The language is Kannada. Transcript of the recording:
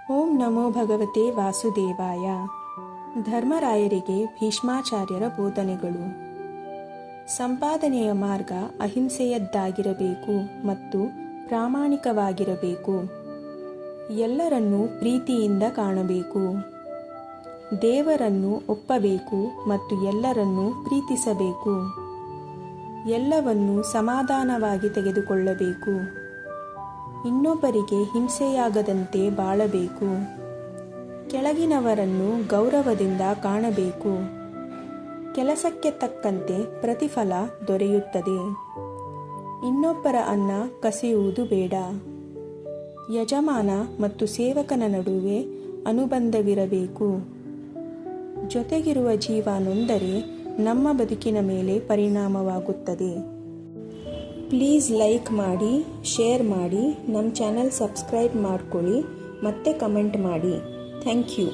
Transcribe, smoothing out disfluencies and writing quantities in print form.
ಓಂ ನಮೋ ಭಗವತೆ ವಾಸುದೇವಾಯ. ಧರ್ಮರಾಯರಿಗೆ ಭೀಷ್ಮಾಚಾರ್ಯರ ಬೋಧನೆಗಳು. ಸಂಪಾದನೆಯ ಮಾರ್ಗ ಅಹಿಂಸೆಯದ್ದಾಗಿರಬೇಕು ಮತ್ತು ಪ್ರಾಮಾಣಿಕವಾಗಿರಬೇಕು. ಎಲ್ಲರನ್ನೂ ಪ್ರೀತಿಯಿಂದ ಕಾಣಬೇಕು. ದೇವರನ್ನು ಒಪ್ಪಬೇಕು ಮತ್ತು ಎಲ್ಲರನ್ನೂ ಪ್ರೀತಿಸಬೇಕು. ಎಲ್ಲವನ್ನೂ ಸಮಾಧಾನವಾಗಿ ತೆಗೆದುಕೊಳ್ಳಬೇಕು. ಇನ್ನೊಬ್ಬರಿಗೆ ಹಿಂಸೆಯಾಗದಂತೆ ಬಾಳಬೇಕು. ಕೆಳಗಿನವರನ್ನು ಗೌರವದಿಂದ ಕಾಣಬೇಕು. ಕೆಲಸಕ್ಕೆ ತಕ್ಕಂತೆ ಪ್ರತಿಫಲ ದೊರೆಯುತ್ತದೆ. ಇನ್ನೊಬ್ಬರ ಅನ್ನ ಕಸಿಯುವುದು ಬೇಡ. ಯಜಮಾನ ಮತ್ತು ಸೇವಕನ ನಡುವೆ ಅನುಬಂಧವಿರಬೇಕು. ಜೊತೆಗಿರುವ ಜೀವ ನೊಂದರೆ ನಮ್ಮ ಬದುಕಿನ ಮೇಲೆ ಪರಿಣಾಮವಾಗುತ್ತದೆ. ಪ್ಲೀಸ್ ಲೈಕ್ ಮಾಡಿ, ಶೇರ್ ಮಾಡಿ, ನಮ್ಮ ಚಾನಲ್ ಸಬ್ಸ್ಕ್ರೈಬ್ ಮಾಡ್ಕೊಳ್ಳಿ, ಮತ್ತೆ ಕಮೆಂಟ್ ಮಾಡಿ. Thank you.